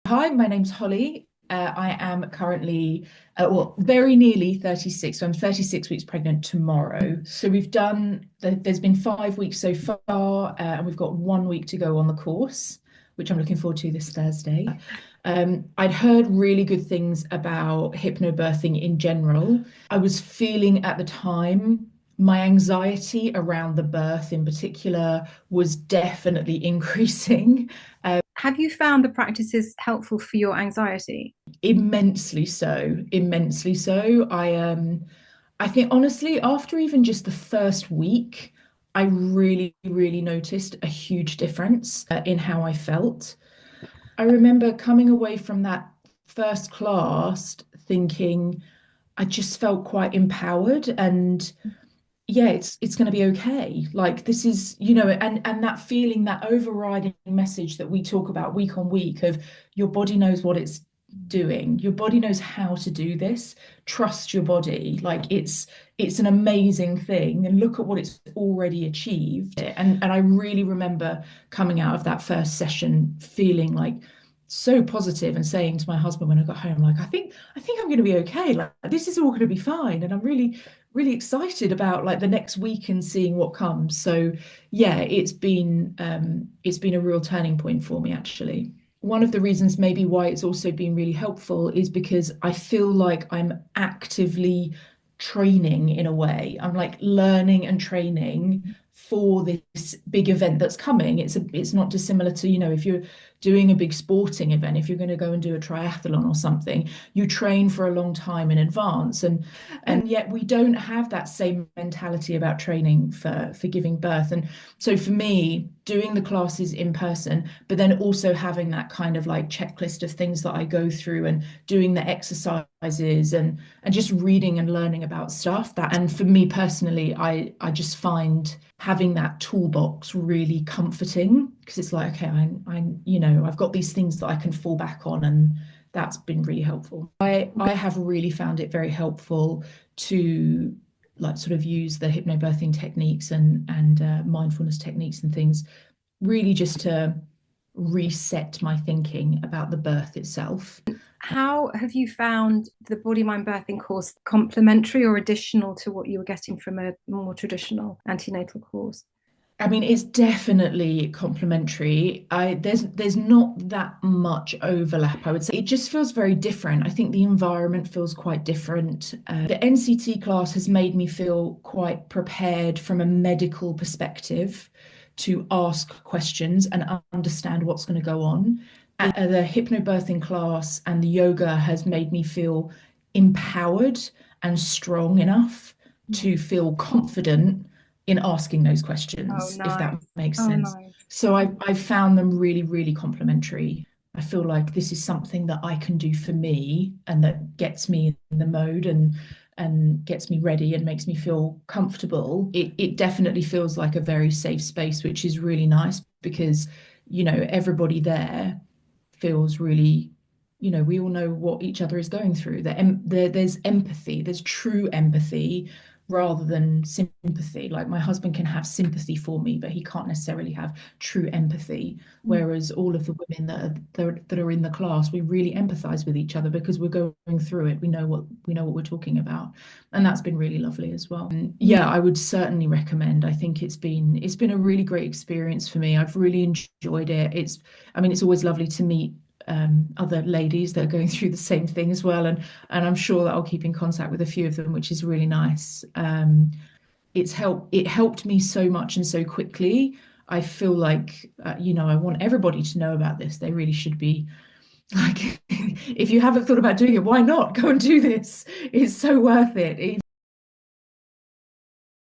Hi, my name's Holly. I am currently, very nearly 36. So I'm 36 weeks pregnant tomorrow. So there's been 5 weeks so far, and we've got 1 week to go on the course, which I'm looking forward to this Thursday. I'd heard really good things about hypnobirthing in general. I was feeling at the time, my anxiety around the birth in particular was definitely increasing. Have you found the practices helpful for your anxiety? Immensely so, immensely so. I think honestly, after even just the first week, I really, really noticed a huge difference in how I felt. I remember coming away from that first class thinking I just felt quite empowered and yeah, it's going to be okay. Like this is, and that feeling, that overriding message that we talk about week on week of your body knows what it's doing. Your body knows how to do this. Trust your body. Like it's an amazing thing and look at what it's already achieved. And I really remember coming out of that first session feeling like so positive and saying to my husband when I got home, like, I think I'm going to be okay. Like this is all going to be fine. And I'm really, really excited about like the next week and seeing what comes. So yeah, it's been a real turning point for me actually. One of the reasons maybe why it's also been really helpful is because I feel like I'm actively training in a way. I'm like learning and training for this big event that's coming. It's not dissimilar to, if you're doing a big sporting event, if you're going to go and do a triathlon or something, you train for a long time in advance. And yet we don't have that same mentality about training for giving birth. And so for me, doing the classes in person, but then also having that kind of like checklist of things that I go through and doing the exercises and just reading and learning about stuff that, and for me personally, I just find having that toolbox really comforting because it's like, okay, I've got these things that I can fall back on, and that's been really helpful. I have really found it very helpful to like sort of use the hypnobirthing techniques and mindfulness techniques and things really just to reset my thinking about the birth itself. How have you found the Body Mind Birthing course complementary or additional to what you were getting from a more traditional antenatal course? I mean, it's definitely complementary. There's not that much overlap, I would say. It just feels very different. I think the environment feels quite different. The NCT class has made me feel quite prepared from a medical perspective to ask questions and understand what's going to go on. The hypnobirthing class and the yoga has made me feel empowered and strong enough to feel confident in asking those Oh, questions, if that nice. makes Oh, sense. nice. So I've found them really, really complementary. I feel like this is something that I can do for me and that gets me in the mode and gets me ready and makes me feel comfortable. It definitely feels like a very safe space, which is really nice because, everybody there feels really, we all know what each other is going through. There's empathy, there's true empathy rather than sympathy. Like my husband can have sympathy for me, but he can't necessarily have true empathy. Whereas all of the women that are in the class, we really empathize with each other because we're going through it. We know what we're talking about, and that's been really lovely as well. And yeah, I would certainly recommend. I think it's been a really great experience for me. I've really enjoyed it. I mean, it's always lovely to meet other ladies that are going through the same thing as well. And I'm sure that I'll keep in contact with a few of them, which is really nice. It helped me so much and so quickly. I feel like I want everybody to know about this. They really should be like, if you haven't thought about doing it, why not? Go and do this. It's so worth it.